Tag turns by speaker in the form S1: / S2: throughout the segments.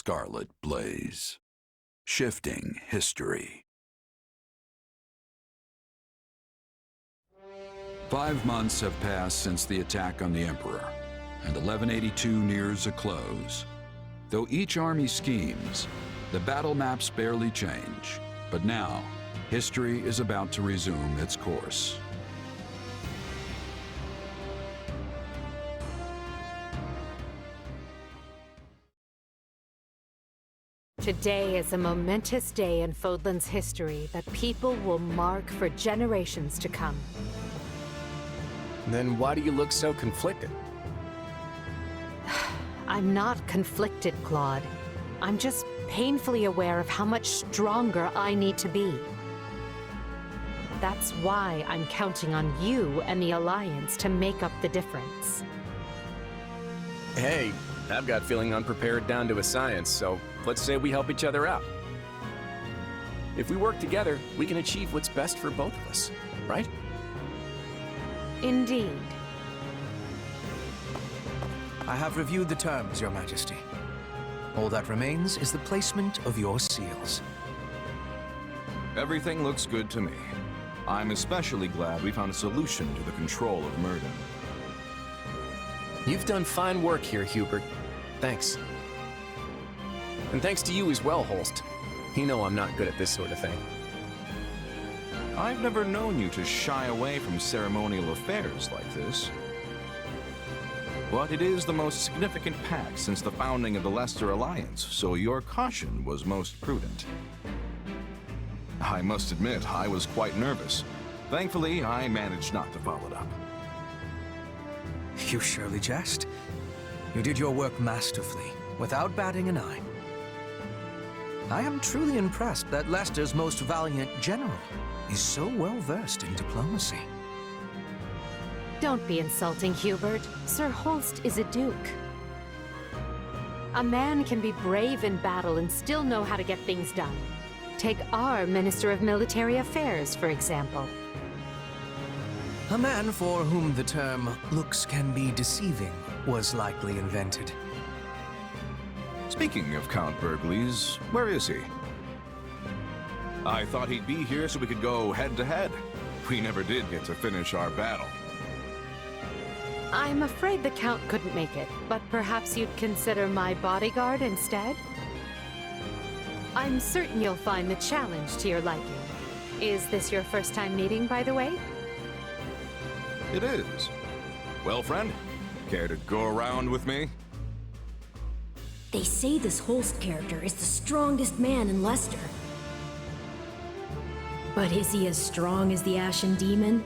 S1: Scarlet blaze, shifting history. 5 months have passed since the attack on the Emperor, and 1182 nears a close. Though each army schemes, the battle maps barely change. But now, history is about to resume its course.
S2: Today is a momentous day in Fodlan's history that people will mark for generations to come.
S3: Then why do you look so conflicted?
S2: I'm not conflicted, Claude. I'm just painfully aware of how much stronger I need to be. That's why I'm counting on you and the Alliance to make up the difference.
S3: Hey, I've got feeling unprepared down to a science, so let's say we help each other out. If we work together, we can achieve what's best for both of us, right?
S2: Indeed.
S4: I have reviewed the terms, Your Majesty. All that remains is the placement of your seals.
S5: Everything looks good to me. I'm especially glad we found a solution to the control of Murden.
S3: You've done fine work here, Hubert. Thanks. And thanks to you as well, Holst. You know I'm not good at this sort of thing.
S5: I've never known you to shy away from ceremonial affairs like this. But it is the most significant pact since the founding of the Leicester Alliance, so your caution was most prudent. I must admit, I was quite nervous. Thankfully, I managed not to follow it up.
S4: You surely jest. You did your work masterfully, without batting an eye. I am truly impressed that Leicester's most valiant general is so well versed in diplomacy.
S2: Don't be insulting, Hubert. Sir Holst is a duke. A man can be brave in battle and still know how to get things done. Take our Minister of Military Affairs, for example.
S4: A man for whom the term looks can be deceiving was likely invented.
S5: Speaking of Count Bergles, where is he? I thought he'd be here so we could go head-to-head. We never did get to finish our battle.
S2: I'm afraid the Count couldn't make it, but perhaps you'd consider my bodyguard instead? I'm certain you'll find the challenge to your liking. Is this your first time meeting, by the way?
S5: It is. Well, friend, care to go around with me?
S6: They say this Holst character is the strongest man in Leicester. But is he as strong as the Ashen Demon?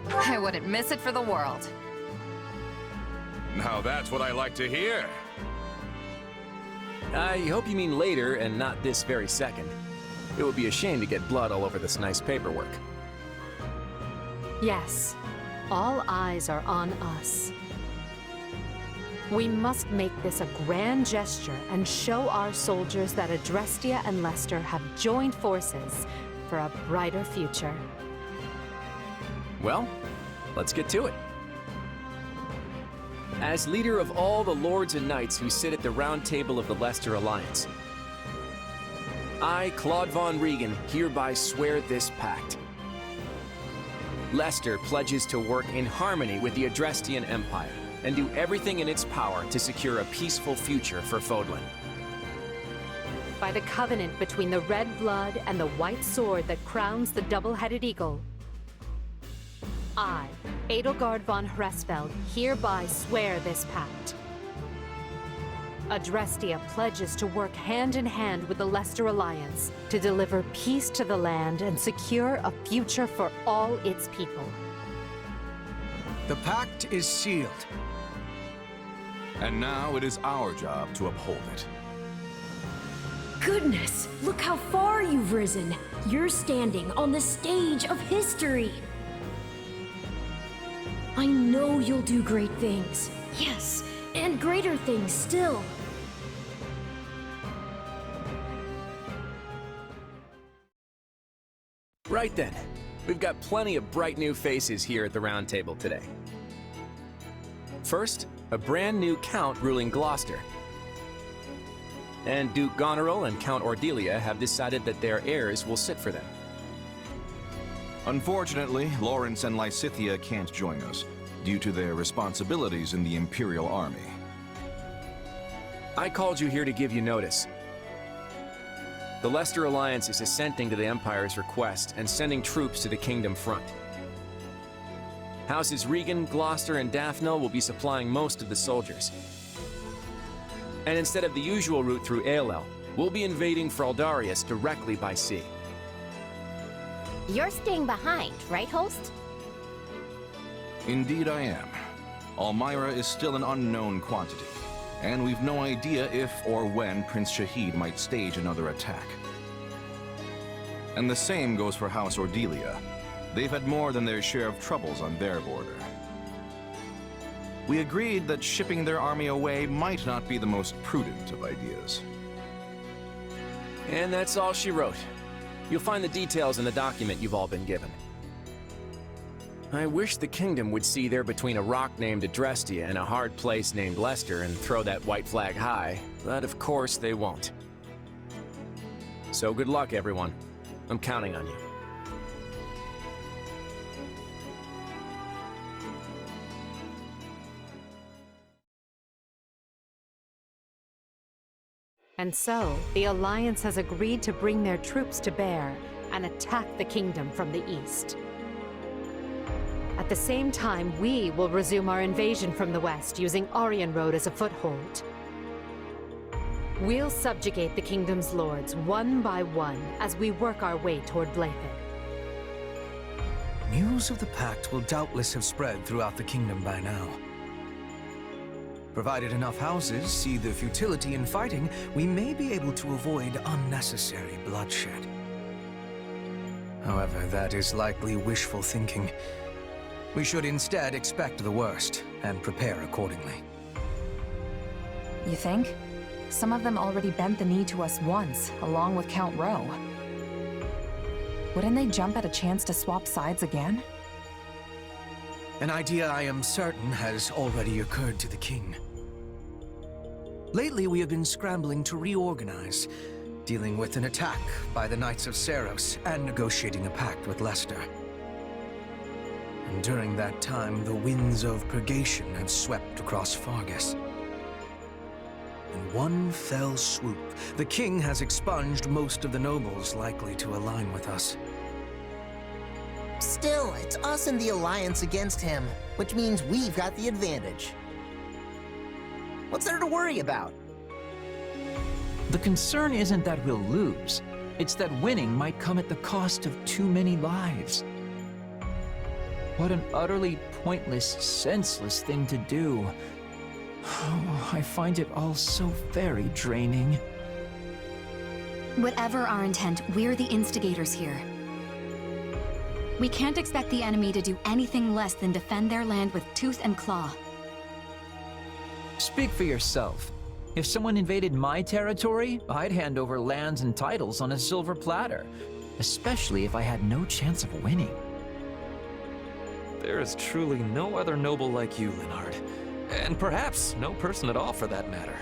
S7: I wouldn't miss it for the world.
S5: Now that's what I like to hear.
S3: I hope you mean later and not this very second. It would be a shame to get blood all over this nice paperwork.
S2: Yes. All eyes are on us. We must make this a grand gesture and show our soldiers that Adrestia and Leicester have joined forces for a brighter future.
S3: Well, let's get to it. As leader of all the lords and knights who sit at the round table of the Leicester Alliance, I, Claude von Regan, hereby swear this pact. Leicester pledges to work in harmony with the Adrestian Empire and do everything in its power to secure a peaceful future for Fodlan.
S2: By the covenant between the red blood and the white sword that crowns the double-headed eagle, I, Edelgard von Hresfeld, hereby swear this pact. Adrestia pledges to work hand-in-hand with the Leicester Alliance to deliver peace to the land and secure a future for all its people.
S4: The pact is sealed.
S5: And now it is our job to uphold it.
S6: Goodness, look how far you've risen. You're standing on the stage of history. I know you'll do great things. Yes, and greater things still.
S3: Right then, we've got plenty of bright new faces here at the round table today. First, a brand new count ruling Gloucester. And Duke Goneril and Count Ordelia have decided that their heirs will sit for them.
S5: Unfortunately, Lawrence and Lysithea can't join us, due to their responsibilities in the Imperial Army.
S3: I called you here to give you notice. The Leicester Alliance is assenting to the Empire's request and sending troops to the Kingdom front. Houses Regan, Gloucester, and Daphne will be supplying most of the soldiers. And instead of the usual route through Aelel, we'll be invading Fraldarius directly by sea.
S8: You're staying behind, right, host?
S5: Indeed I am. Almyra is still an unknown quantity, and we've no idea if or when Prince Shahid might stage another attack. And the same goes for House Ordelia. They've had more than their share of troubles on their border. We agreed that shipping their army away might not be the most prudent of ideas.
S3: And that's all she wrote. You'll find the details in the document you've all been given. I wish the Kingdom would see they're between a rock named Adrestia and a hard place named Leicester and throw that white flag high, but of course they won't. So good luck, everyone. I'm counting on you.
S2: And so, the Alliance has agreed to bring their troops to bear and attack the Kingdom from the east. At the same time, we will resume our invasion from the west, using Aryan Road as a foothold. We'll subjugate the Kingdom's lords one by one as we work our way toward Blethed.
S4: News of the Pact will doubtless have spread throughout the Kingdom by now. Provided enough houses see the futility in fighting, we may be able to avoid unnecessary bloodshed. However, that is likely wishful thinking. We should instead expect the worst and prepare accordingly.
S7: You think? Some of them already bent the knee to us once, along with Count Rowe. Wouldn't they jump at a chance to swap sides again?
S4: An idea I am certain has already occurred to the king. Lately, we have been scrambling to reorganize, dealing with an attack by the Knights of Seiros and negotiating a pact with Leicester. And during that time, the winds of purgation have swept across Fargus. In one fell swoop, the king has expunged most of the nobles likely to align with us.
S9: Still, it's us and the Alliance against him, which means we've got the advantage. What's there to worry about?
S10: The concern isn't that we'll lose. It's that winning might come at the cost of too many lives. What an utterly pointless, senseless thing to do. Oh, I find it all so very draining.
S6: Whatever our intent, we're the instigators here. We can't expect the enemy to do anything less than defend their land with tooth and claw.
S10: Speak for yourself. If someone invaded my territory, I'd hand over lands and titles on a silver platter, especially if I had no chance of winning.
S11: There is truly no other noble like you, Linhard. And perhaps no person at all for that matter.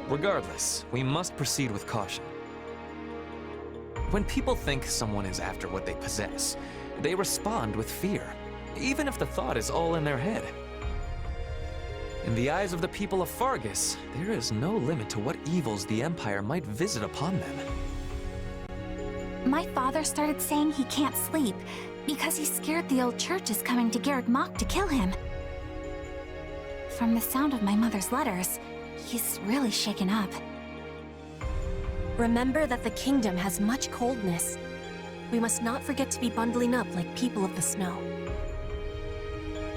S11: Regardless, we must proceed with caution. When people think someone is after what they possess, they respond with fear, even if the thought is all in their head. In the eyes of the people of Fargus, there is no limit to what evils the Empire might visit upon them.
S6: My father started saying he can't sleep because he's scared the old church is coming to Garreg Mach to kill him. From the sound of my mother's letters, he's really shaken up.
S12: Remember that the kingdom has much coldness. We must not forget to be bundling up like people of the snow.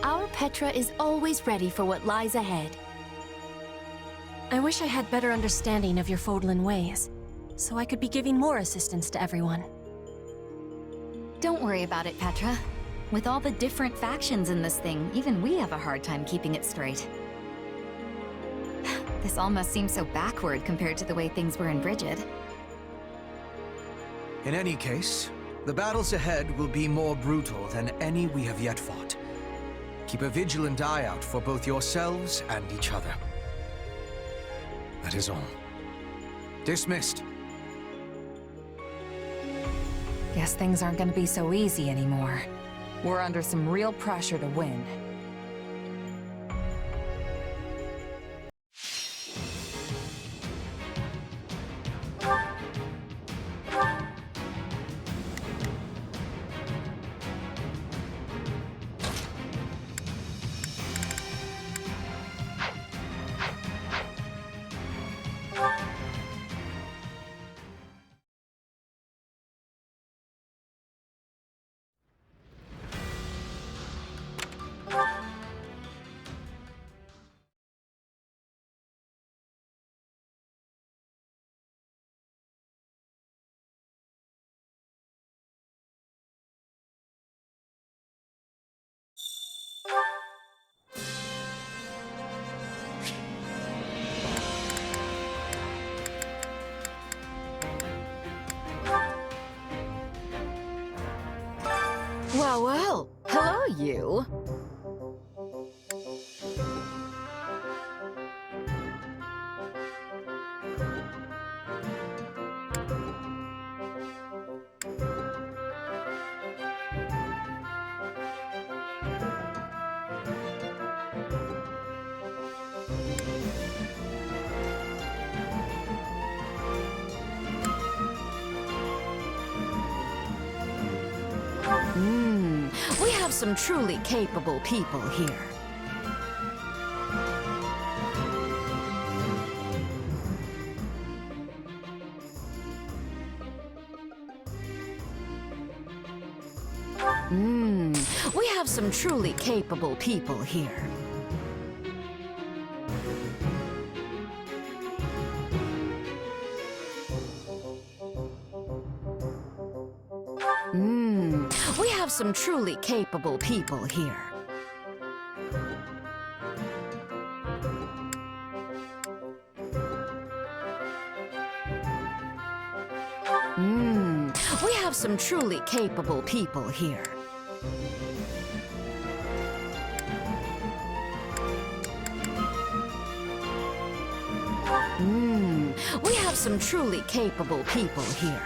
S8: Our Petra is always ready for what lies ahead.
S12: I wish I had better understanding of your Fodlan ways, so I could be giving more assistance to everyone.
S6: Don't worry about it, Petra. With all the different factions in this thing, even we have a hard time keeping it straight. This almost seems so backward compared to the way things were in Brigid.
S4: In any case, the battles ahead will be more brutal than any we have yet fought. Keep a vigilant eye out for both yourselves and each other. That is all. Dismissed.
S7: Guess things aren't gonna be so easy anymore. We're under some real pressure to win.
S13: Well, well. Hello, you. We have some truly capable people here. We have some truly capable people here. We have some truly capable people here. We have some truly capable people here. We have some truly capable people here.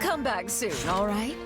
S13: Come back soon, all right?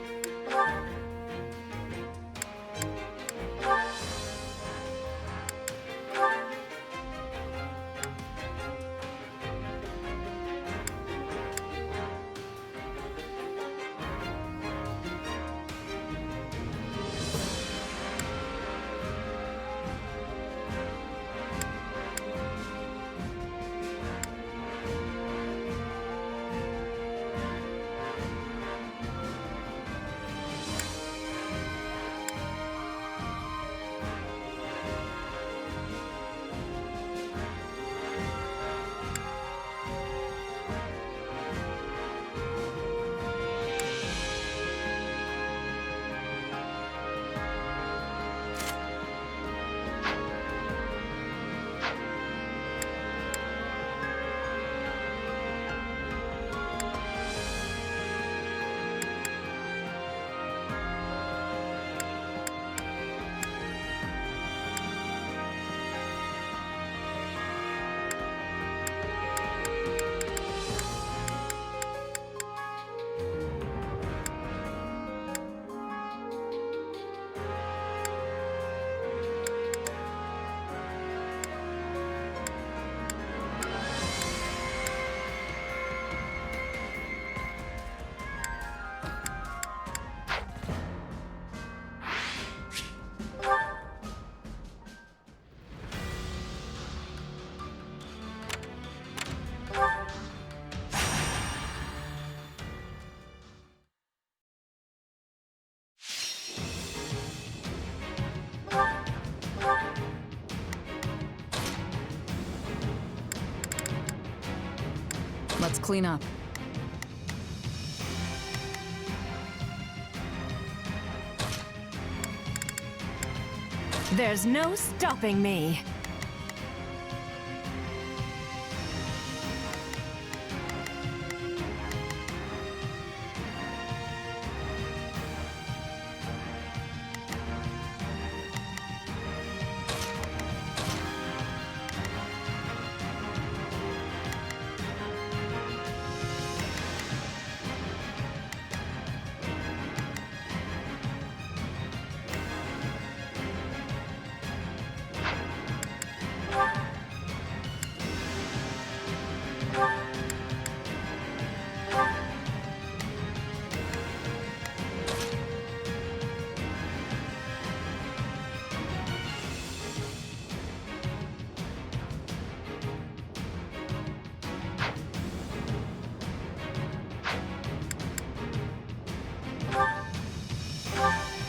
S7: Let's clean up.
S13: There's no stopping me.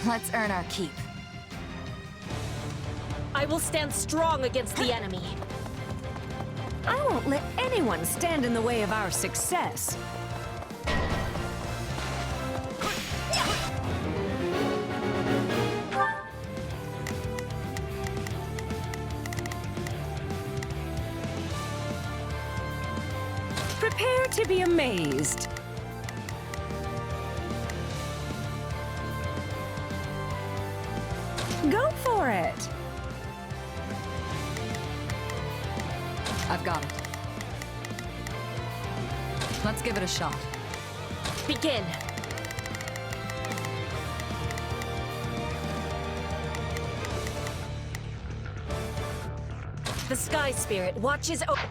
S7: Let's earn our keep.
S12: I will stand strong against the enemy.
S13: I won't let anyone stand in the way of our success. Prepare to be amazed. Go for it!
S7: I've got it. Let's give it a shot.
S12: Begin. The Sky Spirit watches over.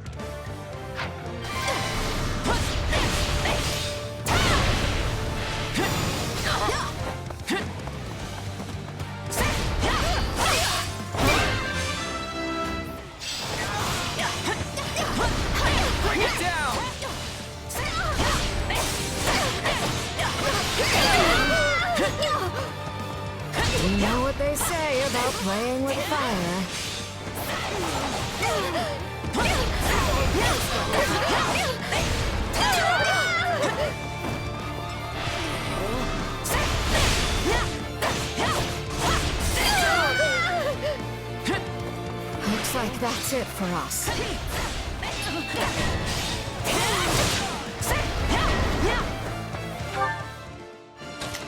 S13: You know what they say about playing with fire. Looks like that's it for us.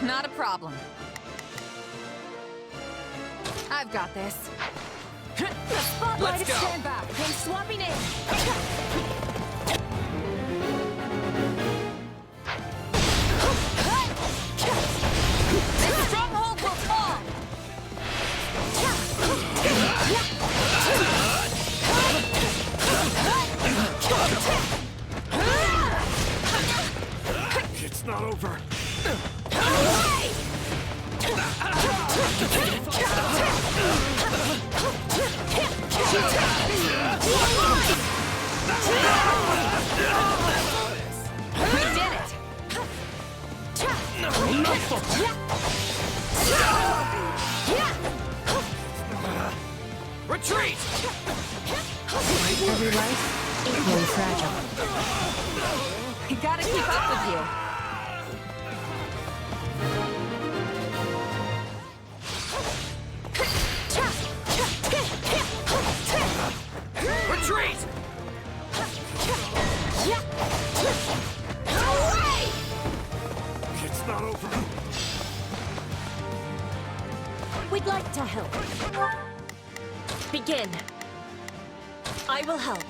S7: Not a problem. I've got this.
S12: The spotlight
S3: Let's
S12: is
S3: go.
S12: stand back. I'm swapping in.
S7: This stronghold will fall!
S5: It's not over.
S7: We did it!
S3: Retreat!
S13: Every life, equally fragile.
S7: You gotta keep up with you.
S3: Retreat!
S5: It's not over.
S12: We'd like to help. Begin. I will help.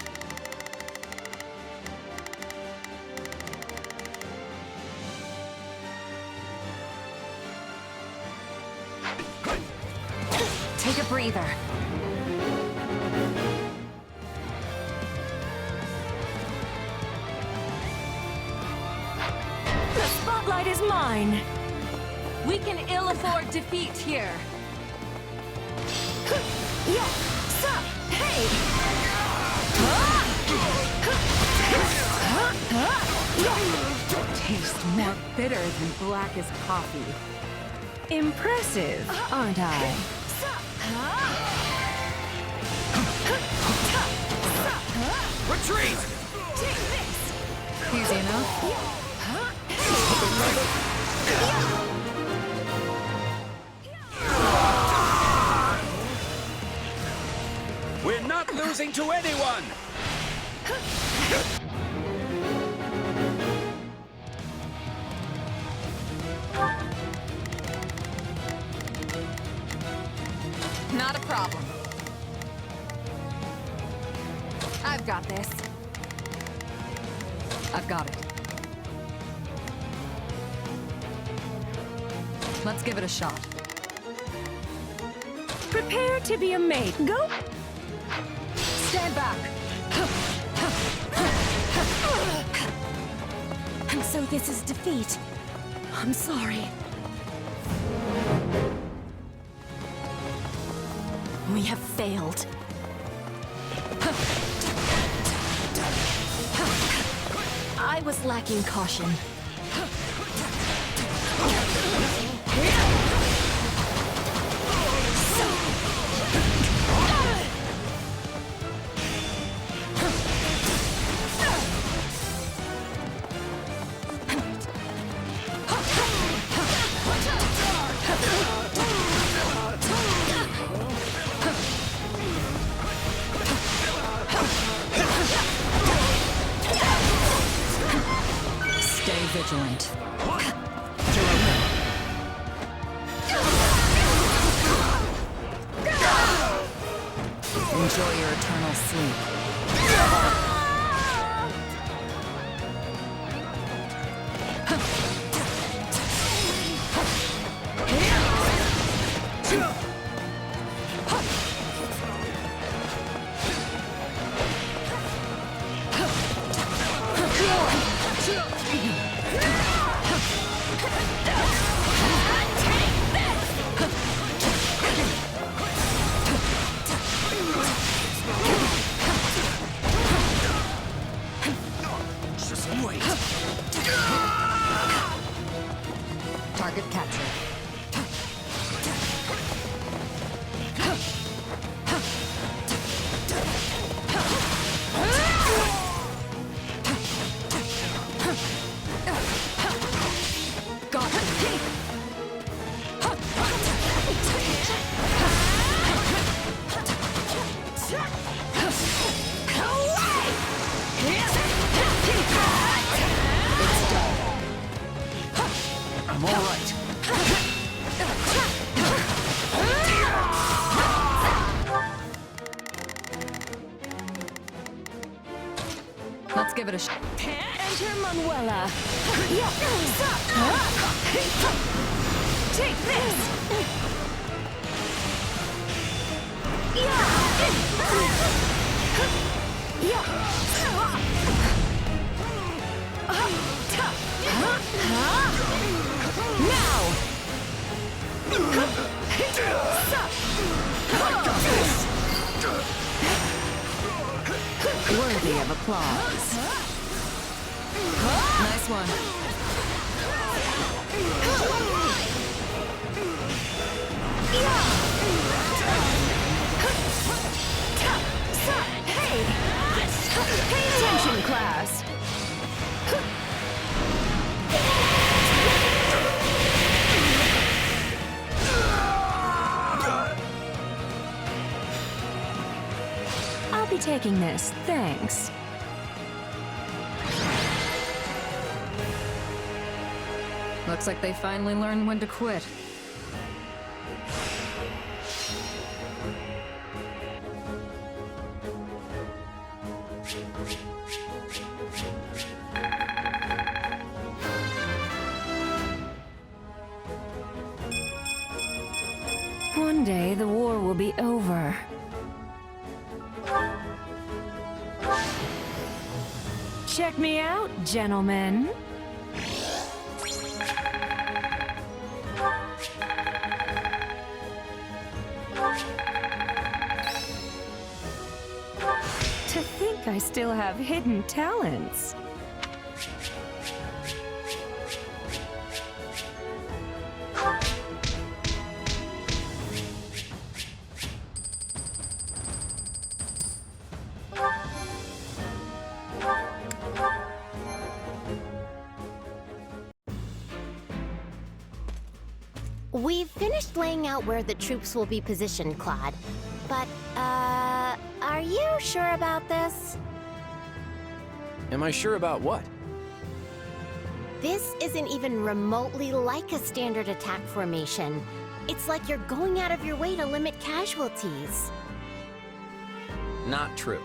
S7: Take a breather.
S13: The spotlight is mine.
S7: We can ill afford defeat here.
S13: Yeah, sup, hey!
S7: Taste more bitter than black as coffee.
S13: Impressive, aren't I?
S3: Retreat!
S7: Easy enough?
S3: We're not losing to anyone!
S7: Not a problem. I've got this. I've got it. Let's give it a shot.
S13: Prepare to be amazed. Go!
S7: Stand back!
S12: And so this is defeat. I'm sorry. We have failed. I was lacking caution.
S13: Excellent. Enjoy your eternal sleep. Target captured.
S4: I'm all right.
S13: Let's give it a shot.
S12: Enter Manuela. Take this.
S13: Worthy of applause. Nice one.
S12: Hey! Pay attention, class.
S7: I'll be taking this, thanks.
S13: Looks like they finally learned when to quit.
S7: One day the war will be over. Check me out, gentlemen. To think I still have hidden talents.
S8: We've finished laying out where the troops will be positioned, Claude. But, are you sure about this?
S3: Am I sure about what?
S8: This isn't even remotely like a standard attack formation. It's like you're going out of your way to limit casualties.
S3: Not true.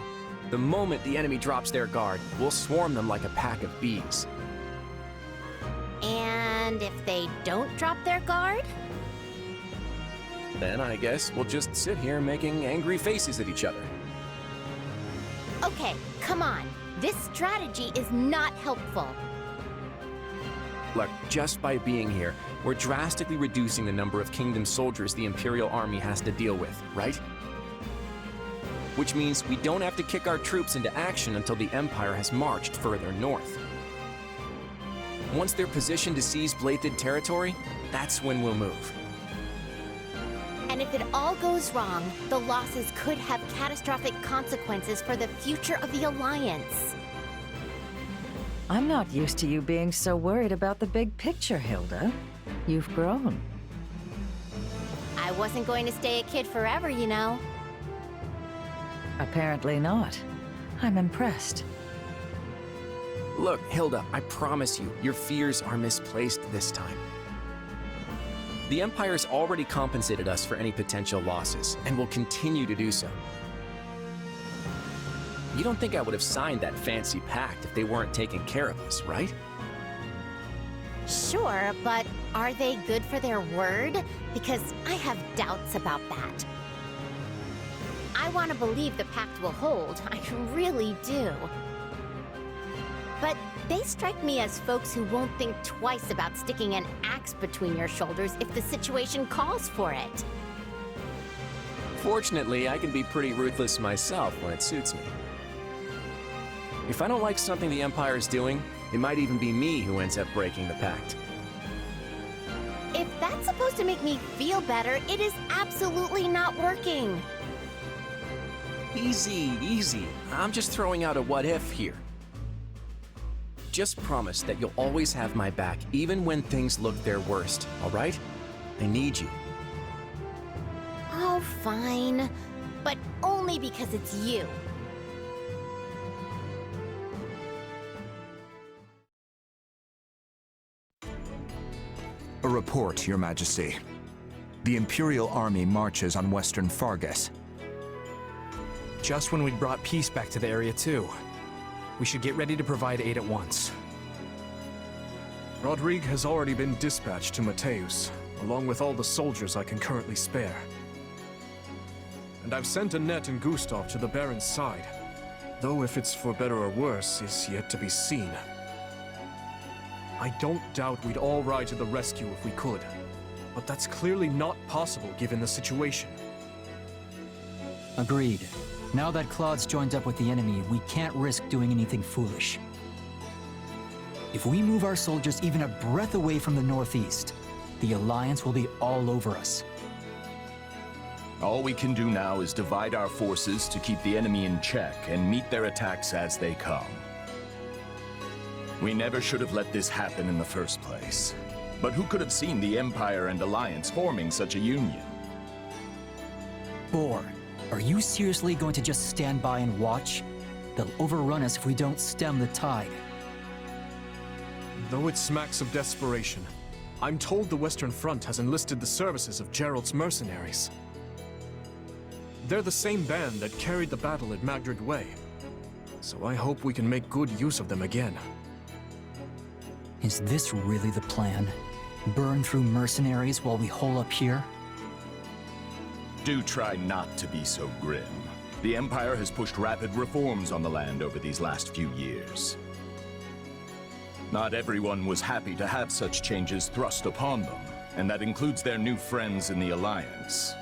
S3: The moment the enemy drops their guard, we'll swarm them like a pack of bees.
S8: And if they don't drop their guard?
S3: Then I guess we'll just sit here making angry faces at each other.
S8: Okay, come on. This strategy is not helpful.
S3: Look, just by being here, we're drastically reducing the number of Kingdom soldiers the Imperial Army has to deal with, right? Which means we don't have to kick our troops into action until the Empire has marched further north. Once they're positioned to seize Bladed territory, that's when we'll move.
S8: And if it all goes wrong, the losses could have catastrophic consequences for the future of the Alliance.
S13: I'm not used to you being so worried about the big picture, Hilda. You've grown.
S8: I wasn't going to stay a kid forever, you know.
S13: Apparently not. I'm impressed.
S3: Look, Hilda, I promise you, your fears are misplaced this time. The Empire's already compensated us for any potential losses, and will continue to do so. You don't think I would have signed that fancy pact if they weren't taking care of us, right?
S8: Sure, but are they good for their word? Because I have doubts about that. I want to believe the pact will hold, I really do. But they strike me as folks who won't think twice about sticking an axe between your shoulders if the situation calls for it.
S3: Fortunately, I can be pretty ruthless myself when it suits me. If I don't like something the Empire is doing, it might even be me who ends up breaking the pact.
S8: If that's supposed to make me feel better, it is absolutely not working.
S3: Easy, easy. I'm just throwing out a what if here. Just promise that you'll always have my back, even when things look their worst, all right? I need you.
S8: Oh, fine. But only because it's you.
S14: A report, Your Majesty. The Imperial Army marches on Western Fargus.
S15: Just when we'd brought peace back to the area, too. We should get ready to provide aid at once.
S16: Rodrigue has already been dispatched to Mateus, along with all the soldiers I can currently spare. And I've sent Annette and Gustav to the Baron's side, though if it's for better or worse is yet to be seen. I don't doubt we'd all ride to the rescue if we could, but that's clearly not possible given the situation.
S17: Agreed. Now that Claude's joined up with the enemy, we can't risk doing anything foolish. If we move our soldiers even a breath away from the northeast, the Alliance will be all over us.
S18: All we can do now is divide our forces to keep the enemy in check and meet their attacks as they come. We never should have let this happen in the first place. But who could have seen the Empire and Alliance forming such a union?
S17: Boar, are you seriously going to just stand by and watch? They'll overrun us if we don't stem the tide.
S16: Though it smacks of desperation, I'm told the Western Front has enlisted the services of Gerald's mercenaries. They're the same band that carried the battle at Magdred Way, so I hope we can make good use of them again.
S17: Is this really the plan? Burn through mercenaries while we hole up here?
S18: Do try not to be so grim. The Empire has pushed rapid reforms on the land over these last few years. Not everyone was happy to have such changes thrust upon them, and that includes their new friends in the Alliance.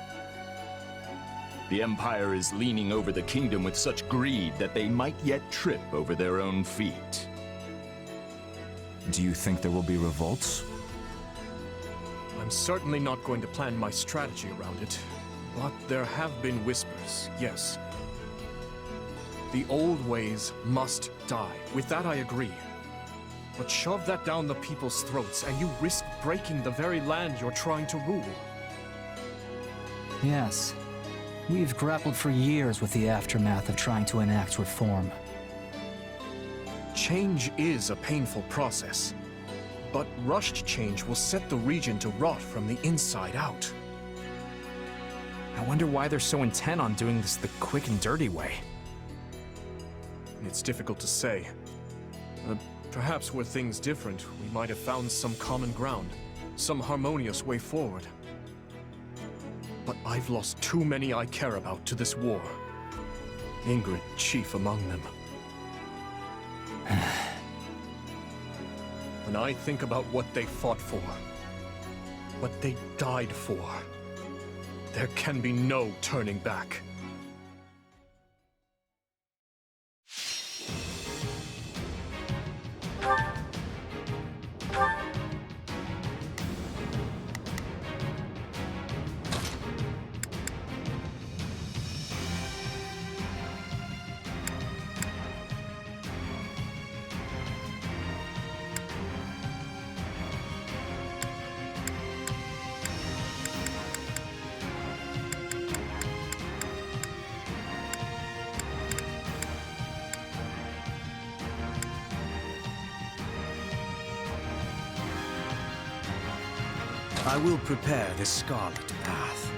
S18: The Empire is leaning over the kingdom with such greed that they might yet trip over their own feet.
S14: Do you think there will be revolts?
S16: I'm certainly not going to plan my strategy around it, but there have been whispers, yes. The old ways must die. With that I agree. But shove that down the people's throats, and you risk breaking the very land you're trying to rule.
S17: Yes. We've grappled for years with the aftermath of trying to enact reform.
S16: Change is a painful process, but rushed change will set the region to rot from the inside out.
S15: I wonder why they're so intent on doing this the quick and dirty way.
S16: It's difficult to say. Perhaps were things different, we might have found some common ground, some harmonious way forward. But I've lost too many I care about to this war. Ingrid chief among them. When I think about what they fought for, what they died for, there can be no turning back.
S4: I will prepare the Scarlet path.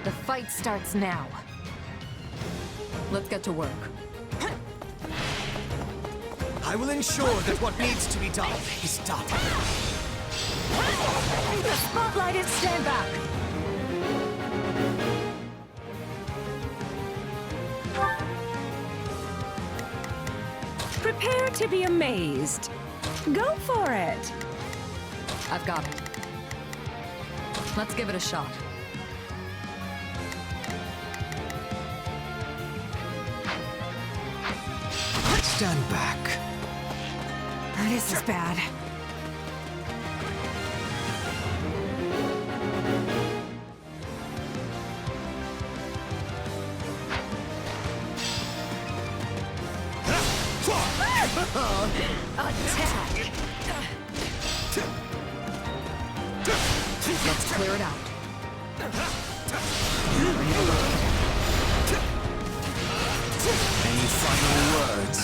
S7: The fight starts now. Let's get to work.
S4: I will ensure that what needs to be done is done.
S7: The spotlight is stand back.
S19: Prepare to be amazed. Go for it.
S7: I've got it. Let's give it a shot.
S4: Stand back.
S7: This is bad. Attack! Let's clear it out.
S4: Any final words?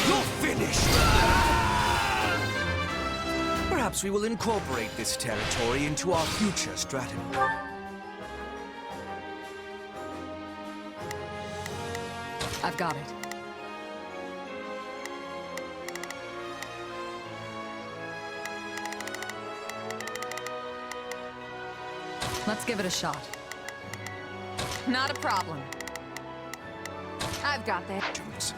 S4: You're finished! Perhaps we will incorporate this territory into our future strategy.
S7: I've got it. Let's give it a shot. Not a problem. I've got this.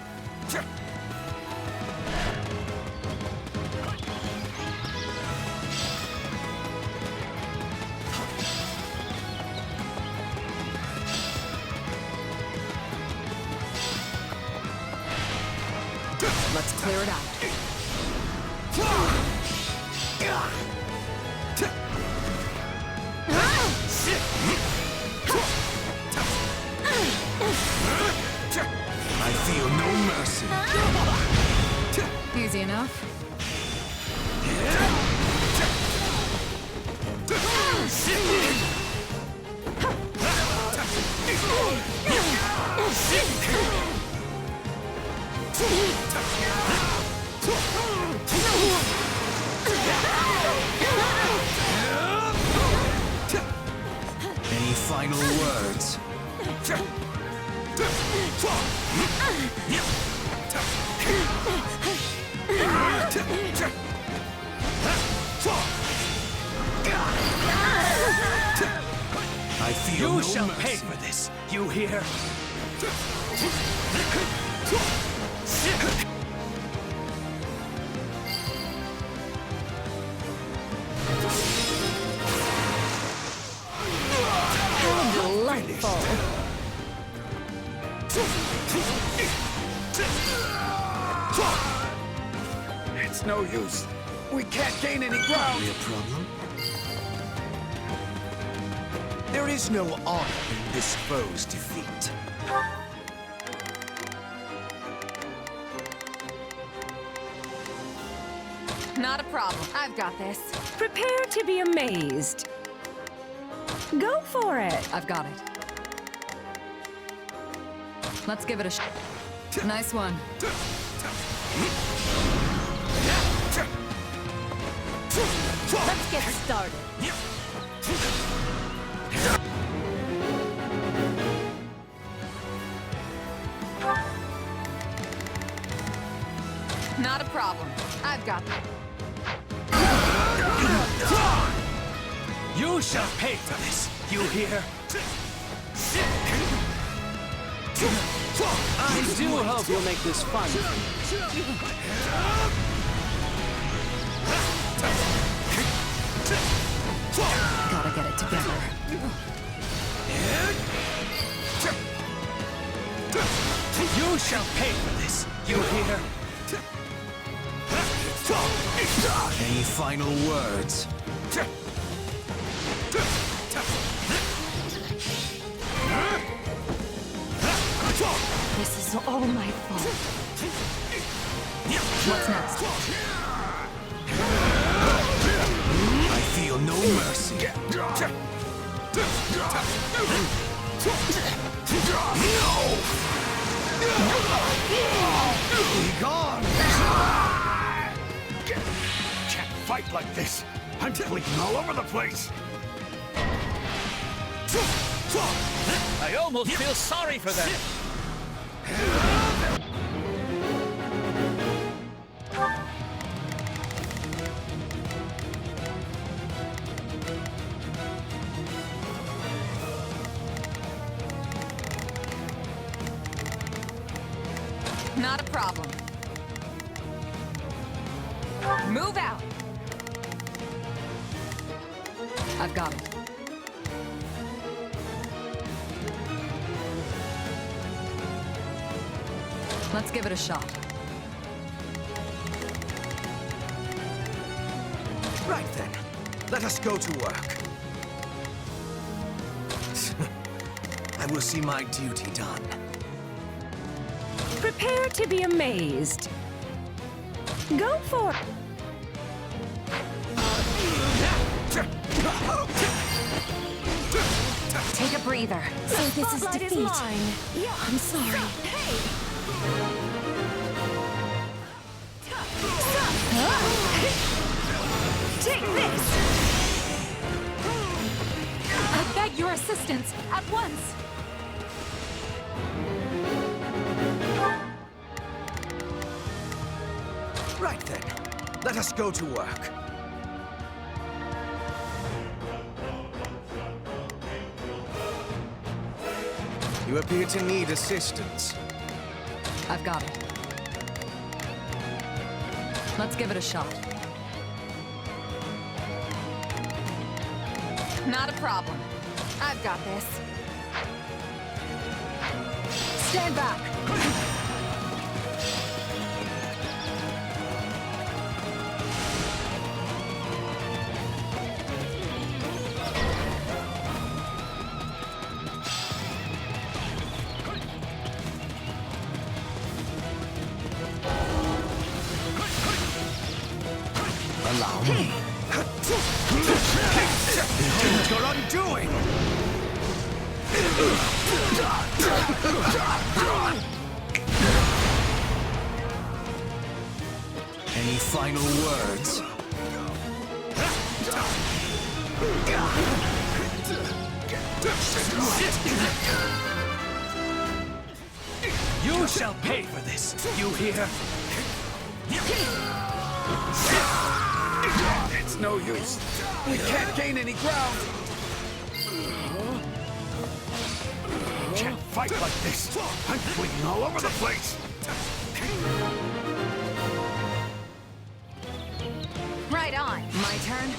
S7: Let's clear it out.
S4: I feel no mercy.
S7: Easy enough.
S4: Any final words? I feel
S20: You
S4: no
S20: shall
S4: mercy.
S20: pay for this, you hear?
S7: How delightful.
S20: It's no use. We can't gain any ground.
S4: A problem? There is no honor in this foe's defeat.
S7: Not a problem. I've got this.
S19: Prepare to be amazed. Go for it.
S7: I've got it. Let's give it a shot. Nice one.
S8: Let's get started.
S7: Not a problem. I've got it.
S20: You shall pay for this, you hear? I do hope you'll make this fun.
S7: Gotta get it together.
S20: You shall pay for this, you hear?
S4: Any final words?
S7: This is all my fault. What's next?
S4: mercy.
S20: Be gone! Can't fight like this. I'm bleeding all over the place.
S11: I almost feel sorry for them.
S7: Not a problem. Move out! I've got it. Let's give it a shot.
S4: Right then, let us go to work. I will see my duty done.
S19: Prepare to be amazed. Go for it.
S7: Take a breather.
S12: So this is
S19: Spotlight
S12: defeat.
S19: mine. Yeah,
S12: I'm sorry.
S19: Take this!
S2: I beg your assistance at once.
S4: Right then, let us go to work. You appear to need assistance.
S7: I've got it. Let's give it a shot. Not a problem. I've got this. Stand back!
S4: Allow me. Behold your undoing! Any final words? You shall pay for this, you hear?
S20: It's no use. We can't gain any ground. Can't fight like this. I'm bleeding all over the place.
S7: Right on. My turn.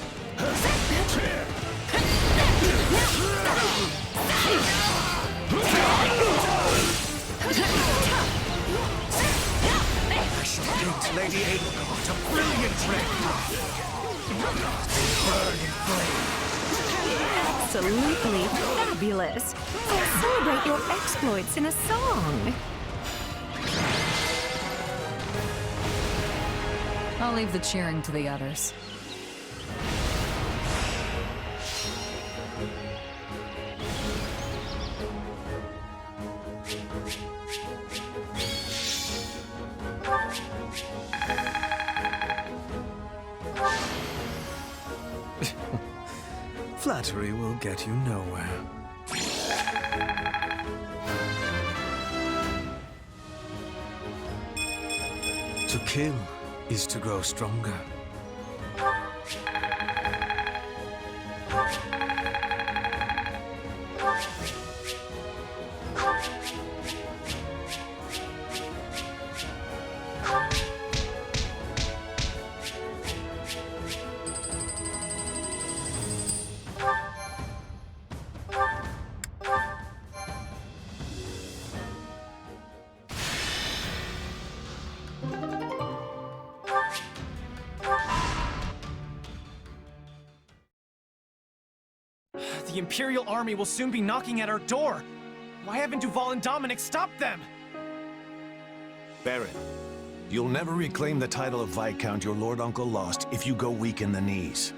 S4: I shall paint Lady Apricot a brilliant red. Burn in flame.
S19: Absolutely fabulous. I'll celebrate your exploits in a song.
S7: I'll leave the cheering to the others.
S4: Flattery will get you nowhere. To kill is to grow stronger.
S15: The Imperial army will soon be knocking at our door. Why haven't Duval and Dominic stopped them?
S18: Baron, you'll never reclaim the title of Viscount your Lord Uncle lost if you go weak in the knees.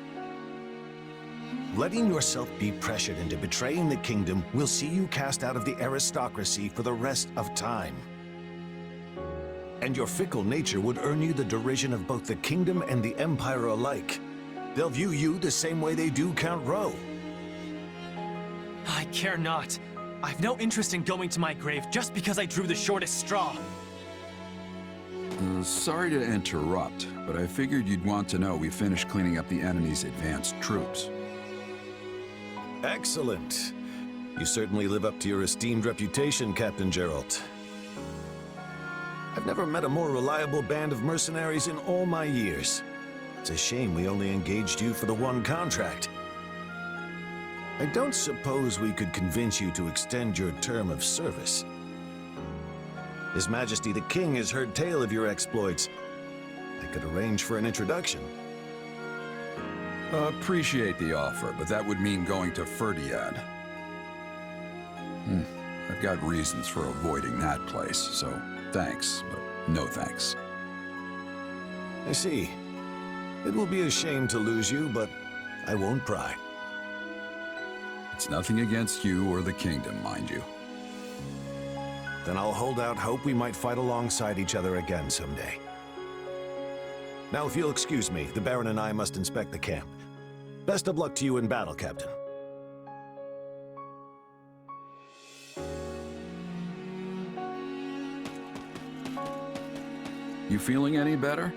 S21: Letting yourself be pressured into betraying the kingdom will see you cast out of the aristocracy for the rest of time. And your fickle nature would earn you the derision of both the kingdom and the Empire alike. They'll view you the same way they do Count Rowe.
S22: I care not. I've no interest in going to my grave just because I drew the shortest straw.
S1: Sorry to interrupt, but I figured you'd want to know we finished cleaning up the enemy's advanced troops.
S21: Excellent. You certainly live up to your esteemed reputation, Captain Geralt. I've never met a more reliable band of mercenaries in all my years. It's a shame we only engaged you for the one contract. I don't suppose we could convince you to extend your term of service. His Majesty the King has heard tale of your exploits. I could arrange for an introduction.
S1: Appreciate the offer, but that would mean going to Ferdiad. I've got reasons for avoiding that place, so thanks, but no thanks.
S21: I see. It will be a shame to lose you, but I won't pry.
S1: It's nothing against you or the kingdom, mind you.
S21: Then I'll hold out hope we might fight alongside each other again someday. Now, if you'll excuse me, the Baron and I must inspect the camp. Best of luck to you in battle, Captain.
S1: You feeling any better?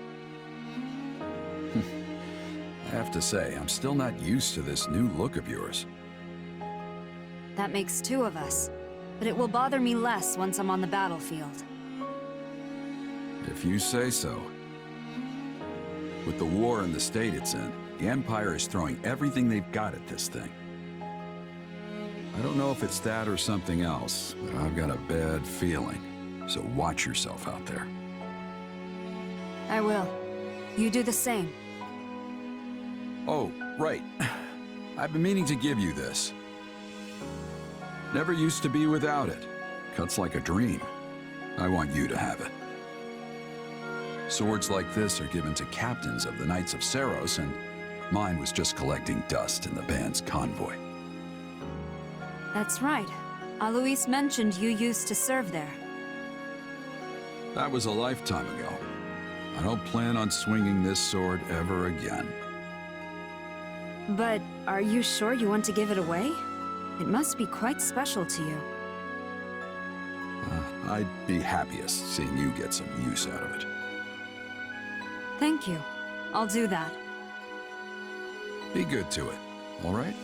S1: I have to say, I'm still not used to this new look of yours.
S23: That makes two of us. But it will bother me less once I'm on the battlefield.
S1: If you say so. With the war and the state it's in, the Empire is throwing everything they've got at this thing. I don't know if it's that or something else, but I've got a bad feeling. So watch yourself out there.
S23: I will. You do the same.
S1: Oh, right. I've been meaning to give you this. Never used to be without it. Cuts like a dream. I want you to have it. Swords like this are given to captains of the Knights of Seiros, and mine was just collecting dust in the band's convoy.
S23: That's right. Alois mentioned you used to serve there.
S1: That was a lifetime ago. I don't plan on swinging this sword ever again.
S23: But are you sure you want to give it away? It must be quite special to you.
S1: I'd be happiest seeing you get some use out of it.
S23: Thank you. I'll do that.
S1: Be good to it, all right?